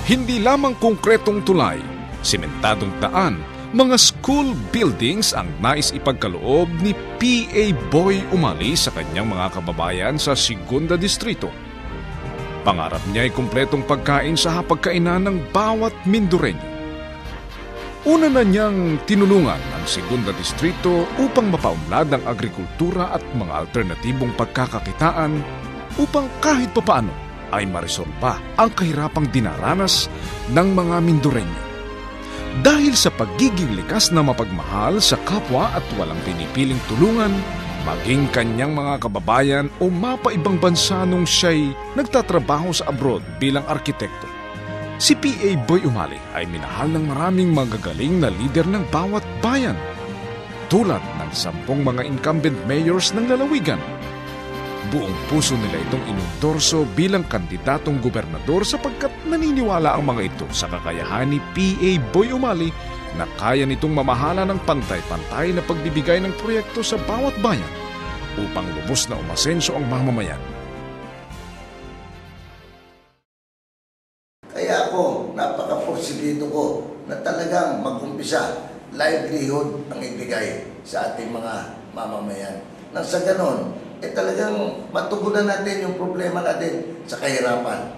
Hindi lamang konkretong tulay, simentadong daan, mga school buildings ang nais ipagkaloob ni P.A. Boy Umali sa kanyang mga kababayan sa Segunda Distrito. Pangarap niya ay kumpletong pagkain sa hapagkainan ng bawat Mindoreño. Una na niyang tinulungan ang Segunda Distrito upang mapaunlad ang agrikultura at mga alternatibong pagkakakitaan upang kahit papaano ay maresolba ang kahirapang dinaranas ng mga Mindoreño. Dahil sa pagiging likas na mapagmahal sa kapwa at walang pinipiling tulungan, maging kanyang mga kababayan o mapaibang bansa nung siya'y nagtatrabaho sa abroad bilang arkitekto. Si P.A. Boy Umali ay minahal ng maraming magagaling na lider ng bawat bayan, tulad ng 10 mga incumbent mayors ng lalawigan. Buong puso nila itong inendorso bilang kandidatong gobernador sapagkat naniniwala ang mga ito sa kakayahan ni P.A. Boy Umali na kaya nitong mamahala ng pantay-pantay na pagbibigay ng proyekto sa bawat bayan upang lubos na umasenso ang mamamayan. Kaya ako, napaka-porsigido ko na talagang mag-umpisa, livelihood ang ibigay sa ating mga mamamayan. Nang sa ganon, talagang matugunan natin yung problema natin sa kahirapan.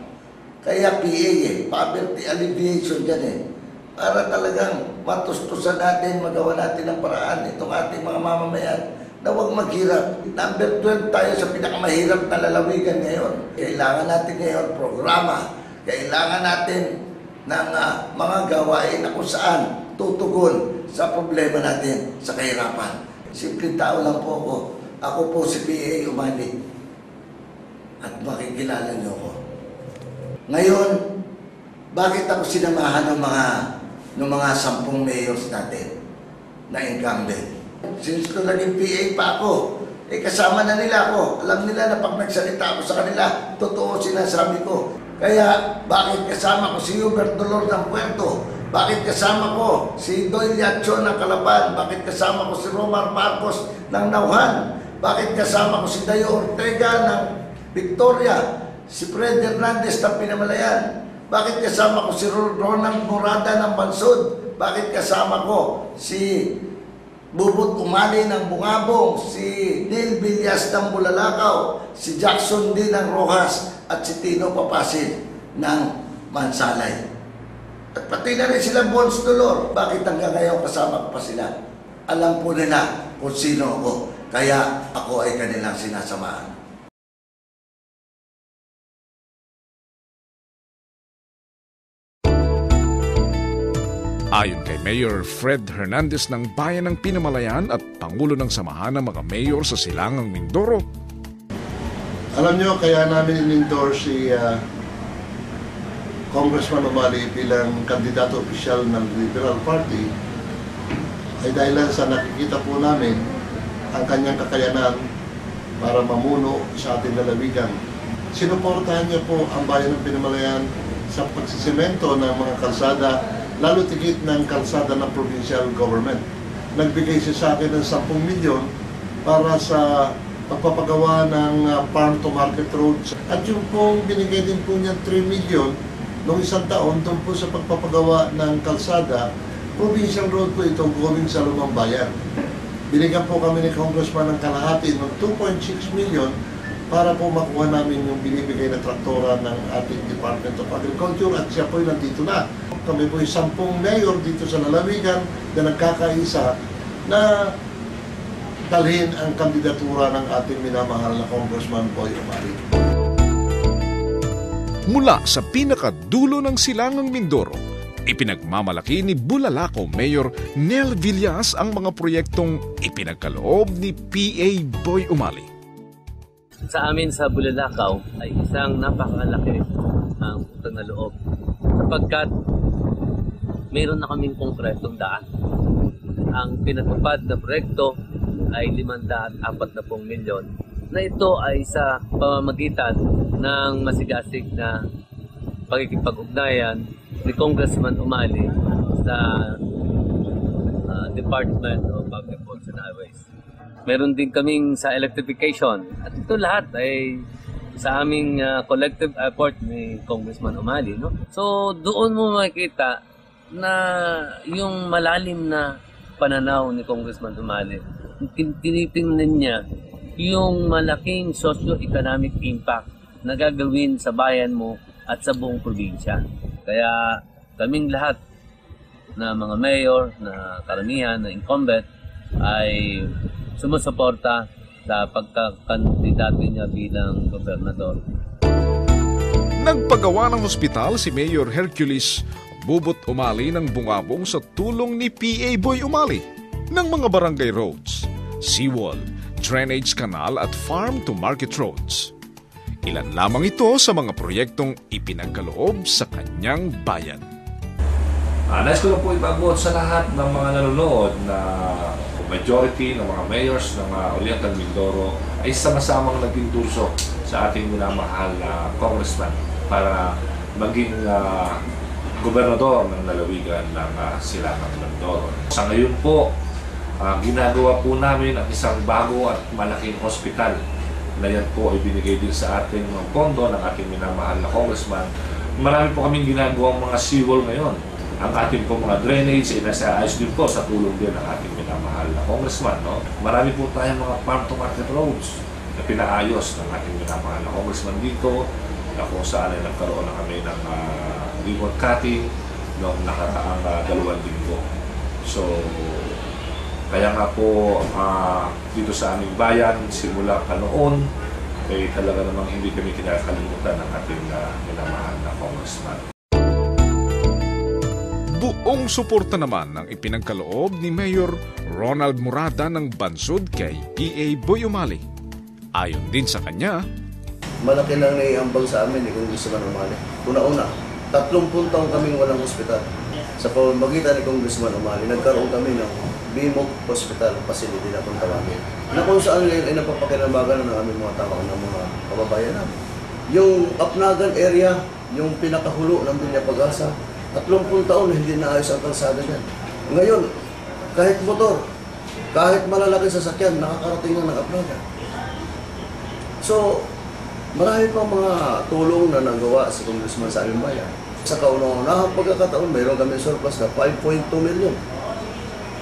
Kaya PA poverty alleviation dyan para talagang matustusan natin, magawa natin ang paraan itong ating mga mamamayan na huwag maghirap. Number 12 tayo sa pinakamahirap na lalawigan ngayon. Kailangan natin ngayon programa. Kailangan natin ng mga gawain na kung saan tutugon sa problema natin sa kahirapan. Simpleng tao lang po ako. Ako po si P.A. Umali at makikilala niyo ako. Ngayon, bakit ako sinamahan ng mga 10 mayors natin na incumbent? Since ko naging PA pa ako, kasama na nila ako. Alam nila na pag nagsalita ako sa kanila, totoo sinasabi ko. Kaya bakit kasama ko si Hubert Dolor ng Puerto? Bakit kasama ko si Doyle Yatcho ng Calapan? Bakit kasama ko si Romar Marcos ng Nauhan? Bakit kasama ko si Dayo Ortega ng Victoria? Si Fred Hernandez ng Pinamalayan? Bakit kasama ko si Ronald Morada ng Bansod? Bakit kasama ko si Bubut Umali ng Bungabong? Si Neil Villas ng Bulalakaw? Si Jackson D. ng Rojas? At si Tino Papasin ng Mansalay? At pati na rin sila Bons Dolor. Bakit hanggang ngayon kasama ko pa sila? Alam po nila kung sino ako. Kaya ako ay kanilang sinasamahan. Ayon kay Mayor Fred Hernandez ng Bayan ng Pinamalayan at Pangulo ng Samahan ng mga Mayor sa Silangang Mindoro, alam nyo, kaya namin in-endorse si Congressman Umali bilang kandidato opisyal ng Liberal Party ay dahil sa nakikita po namin ang kanyang kakayanan para mamuno sa ating lalawigan. Sinuportahan niya po ang Bayan ng Pinamalayan sa pagsisemento ng mga kalsada, lalo tigit ng kalsada ng provincial government. Nagbigay siya sa akin ng 10 milyon para sa pagpapagawa ng farm-to-market roads. At yung pong binigay din po niya 3 milyon noong isang taon doon po sa pagpapagawa ng kalsada, provincial road po ito going sa lumang bayan. Binigyan po kami ni Congressman ng kalahati ng 2.6 million para po makuha namin yung binibigay na traktora ng ating Department of Agriculture at siya po nandito na. Kami po 10 mayor dito sa lalawigan na nagkakaisa na dalhin ang kandidatura ng ating minamahal na Congressman Boy Umali. Mula sa pinakadulo ng Silangang Mindoro, ipinagmamalaki ni Bulalakaw Mayor Nel Villas ang mga proyektong ipinagkaloob ni P.A. Boy Umali. Sa amin sa Bulalakaw ay isang napakalaki ang utang na loob sapagkat mayroon na kaming konkretong daan. Ang pinatupad na proyekto ay 540 milyon na ito ay sa pamamagitan ng masigasig na pagkikipag-ugnayan ni Congressman Umali sa Department of Public Works and Highways. Meron din kaming sa electrification at ito lahat ay sa aming collective effort ni Congressman Umali, no? So doon mo makikita na yung malalim na pananaw ni Congressman Umali. Tinitingnan niya yung malaking socio-economic impact na gagawin sa bayan mo at sa buong probinsya. Kaya kaming lahat na mga mayor, na karamihan, na incumbent ay sumusuporta sa pagkakandidato niya bilang gobernador. Nagpagawa ng hospital si Mayor Hercules Bubot Umali ng bungabong sa tulong ni PA Boy Umali ng mga barangay roads, seawall, drainage canal at farm to market roads. Ilan lamang ito sa mga proyektong ipinagkaloob sa kanyang bayan. Nais ko lang po ipaabot sa lahat ng mga nanonood na majority ng mga mayors ng Oriental Mindoro ay sama-samang naging turso sa ating minamahal na congressman para maging gobernador ng lalawigan ng Silangang Mindoro. Sa ngayon po, ginagawa po namin ang isang bago at malaking hospital na yan po ay binigay din sa ating mga pondo ng ating minamahal na congressman. Marami po kaming ginagawang mga seawall ngayon. Ang ating po mga drainage ay nasa ayos din po sa tulong din ng ating minamahal na congressman. No? Marami po tayong mga farm to market roads na pinaayos ng ating minamahal na congressman dito, na kung saan ay nagkaroon na kami ng ribbon cutting noong nakaraang 2 linggo. So, kaya nga po dito sa aming bayan, simula pa noon, ay talaga namang hindi kami kinakalimutan ng ating minamahal na congressman. Buong suporta naman ang ipinagkaloob ni Mayor Ronald Murada ng Bansud kay PA Boy Umali. Ayon din sa kanya, malaki nang naiambag sa amin ni Congressman Umali. Una-una, 30 taon kaming walang ospital. Sa pamamagitan ni Congressman Umali, nagkaroon kami ng BMOC Hospital Facility na kung tawagin. Na kung saan ngayon ay napapakinamagan ng aming mga tao ng mga kababayan namin. Yung Apnagan area, yung pinakahulo ng Villa Pag-asa, 30 taon hindi naayos ang kalsada niyan. Ngayon, kahit motor, kahit malalaki sasakyan, nakakarating na ng Apnagan. So, marami pang mga tulong na nagawa si Congressman sa aming bayan. Sa kauna-unahang pagkakataon, mayroon kami surplus na 5.2 million.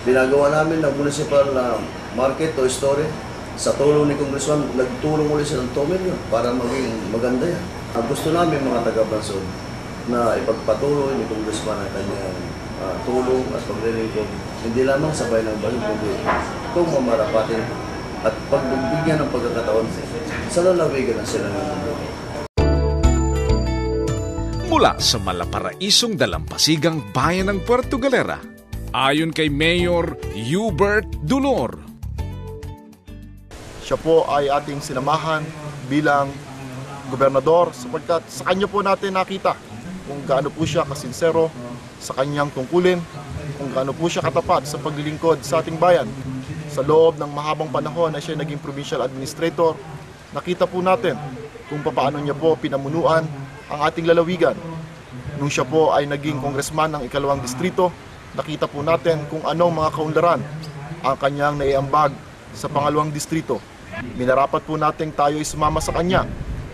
Pinagawa namin ng municipal na market o store. Sa tulong ni Congressman, nagtulong ulit siya ng 2 million para maging maganda yan. Gusto namin mga taga-Bansod na ipagpatuloy ni Congressman ang kanyang tulong at paglilingkod, hindi lamang sa bayan ng Bansod, kundi kung mamarapatin at pagbibigyan ng pagkakataon sa lalawigan ng Silangang Mindoro. mula sa malaparaisong dalampasigang bayan ng Puerto Galera, ayon kay Mayor Hubert Dulor. Siya po ay ating sinamahan bilang gobernador sapagkat sa kanya po natin nakita kung gaano po siya kasinsero sa kanyang tungkulin, kung gaano po siya katapat sa paglilingkod sa ating bayan. Sa loob ng mahabang panahon na siya naging provincial administrator, nakita po natin kung paano niya po pinamunuan ang ating lalawigan. Nung siya po ay naging congressman ng 2nd distrito, nakita po natin kung anong mga kaunlaran ang kanyang naiambag sa 2nd distrito. Minarapat po natin tayo isumama sa kanya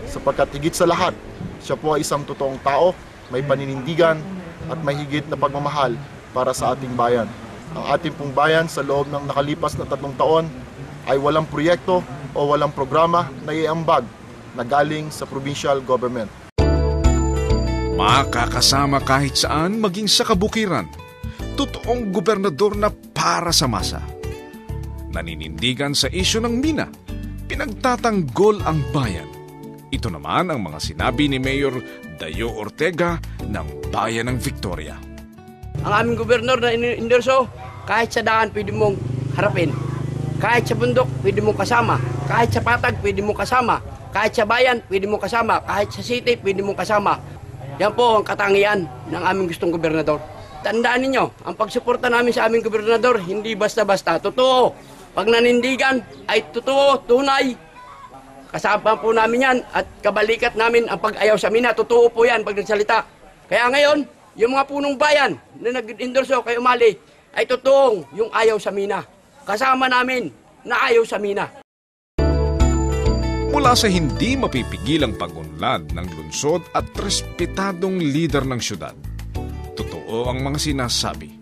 sapagkat higit sa lahat, siya po ay isang totoong tao, may paninindigan at may higit na pagmamahal para sa ating bayan. Ang ating pong bayan sa loob ng nakalipas na 3 taon ay walang proyekto o walang programa na iambag na galing sa provincial government. Makakasama kahit saan maging sa kabukiran. Totoong gobernador na para sa masa. Naninindigan sa isyu ng mina. Pinagtatanggol ang bayan. Ito naman ang mga sinabi ni Mayor Dayo Ortega ng Bayan ng Victoria. Ang aming gobernador na Inderso, kahit sa daan pwede mong harapin. Kahit sa bundok pwede mong kasama. Kahit sa patag pwede mong kasama. Kahit sa bayan pwede mong kasama. Kahit sa city pwede mong kasama. Yan po ang katangian ng aming gustong gobernador. Tandaan ninyo, ang pagsuporta namin sa aming gobernador, hindi basta-basta. Totoo. Pag nanindigan ay totoo, tunay. Kasama po namin yan at kabalikat namin ang pag-ayaw sa mina. Totoo po yan pag nagsalita. Kaya ngayon, yung mga punong bayan na nag-endorso kay Umali ay totoong yung ayaw sa mina. Kasama namin na ayaw sa mina. Mula sa hindi mapipigilang pag-unlad ng lungsod at respetadong lider ng syudad, totoo ang mga sinasabi,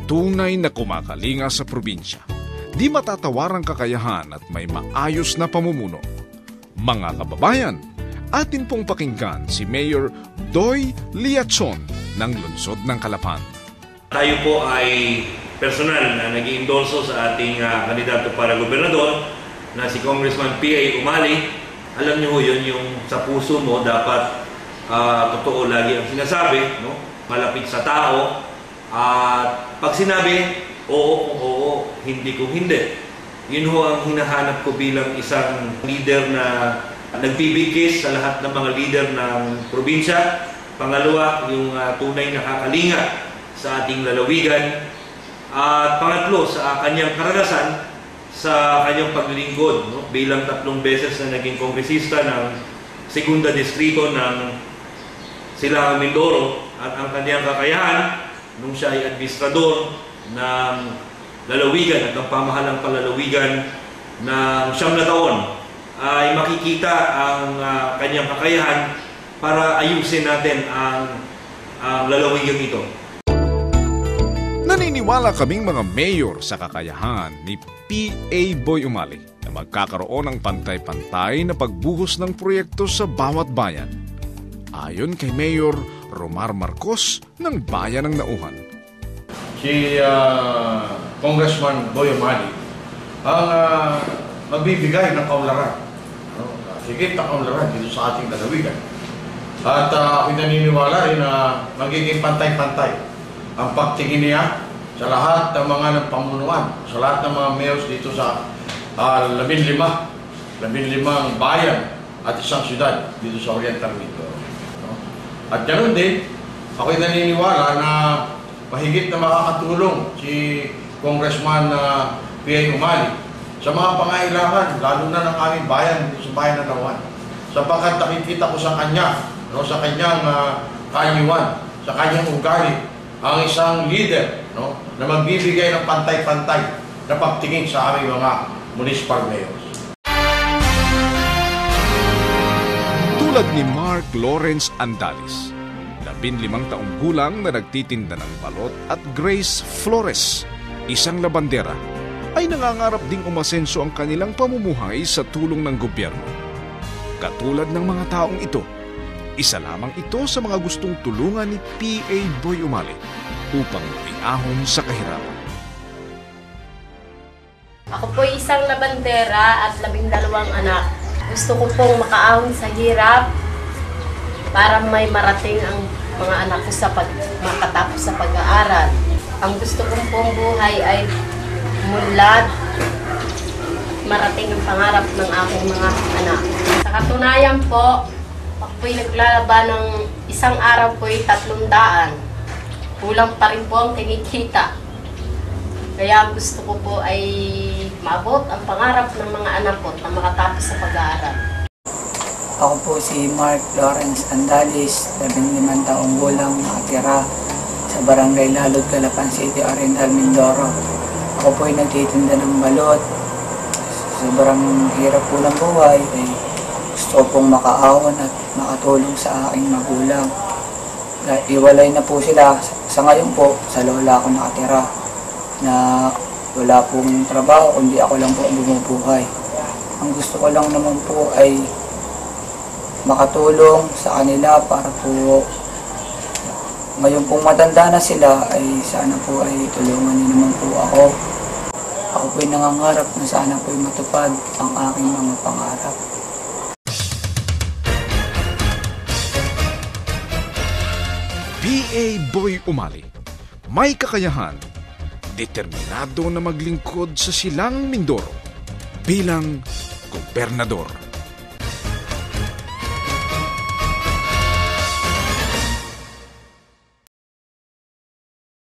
tunay na kumakalinga sa probinsya, di matatawarang kakayahan at may maayos na pamumuno. Mga kababayan, atin pong pakinggan si Mayor Doy Liachon ng lungsod ng Calapan. Tayo po ay personal na nag-iendorso sa ating kandidato para gobernador na si Congressman P.A. Umali. Alam niyo yun, yung sa puso mo dapat totoo lagi ang sinasabi, no? Malapit sa tao, at pag sinabi oo kung oo, hindi kung hindi. Yun ho ang hinahanap ko bilang isang leader na nagbibigkis sa lahat ng mga leader ng probinsya. Pangalawa, yung tunay na kakalinga sa ating lalawigan. At pangatlo, sa kanyang karanasan sa kanyang paglilingkod, no? Bilang 3 beses na naging kongresista ng Segunda Distrito ng Silangang Mindoro, at ang kanyang kakayahan nung siya ay administrador ng lalawigan at ang pamahalang palalawigan ng 9 na taon, ay makikita ang kanyang kakayahan para ayusin natin ang lalawigan ito. Naniniwala kaming mga mayor sa kakayahan ni P.A. Boy Umali na magkakaroon ng pantay-pantay na pagbuhos ng proyekto sa bawat bayan. Ayon kay Mayor Romar Marcos ng Bayan ng Nauhan. Si Congressman Boy Umali ang magbibigay ng kaunlaran, no? Higit na kaunlaran dito sa ating lalawigan. At ako'y naniniwala rin na magiging pantay-pantay ang pagtingin niya sa lahat ng mga nagpamunuan, sa lahat ng mga mayors dito sa 15 bayan at isang syudad dito sa Oriental Mindoro. No? At ganoon din, ako'y naniniwala na mahigit na makakatulong si Congressman P.A. Umali sa mga pangailangan, lalo na ng aming bayan dito sa bayan ng Nauhan. Sapagkat nakikita ko sa kanya, no, sa kanyang kaanyuan, sa kanyang ugali, ang isang leader, no, na magbibigay ng pantay-pantay na pagtingin sa aming mga municipal mayors. Tulad ni Mark Lawrence Andalis, 15 taong gulang na nagtitinda ng balot, at Grace Flores, isang labandera, ay nangangarap ding umasenso ang kanilang pamumuhay sa tulong ng gobyerno. Katulad ng mga taong ito, isa lamang ito sa mga gustong tulungan ni P.A. Boy Umali upang maiahon sa kahirapan. Ako po isang labandera at 12 anak. Gusto ko pong makaahon sa hirap para may marating ang mga anak ko sa makatapos sa pag-aaral. Ang gusto kong pong buhay ay munlad, marating ang pangarap ng aking mga anak. Sa katunayan po, ako po'y naglalaban ng isang araw po'y 300. Kulang pa rin po ang kinikita. Kaya gusto ko po ay maabot ang pangarap ng mga anak ko na makatapos sa pag-aaral. Ako po si Mark Lawrence Andalis, 15 taong gulang, nakatira sa Barangay Lalod, Calapan City, Oriental Mindoro. Ako po ay nagtitinda ng balot. Sobrang hirap po ng buhay. Gusto pong makaahon at makatulong sa aking magulang. Iwalay na po sila. Sa ngayon po, sa lola ako nakatira na wala pong trabaho, kundi ako lang po ang bumubuhay. Ang gusto ko lang naman po ay makatulong sa kanila para po ngayon pong matanda na sila ay sana po ay tulungan niyo naman po ako. Ako po ay nangangarap na sana po ay matupad ang aking mga pangarap. P.A. Boy Umali, may kakayahan, determinado na maglingkod sa Silangang Mindoro bilang gobernador.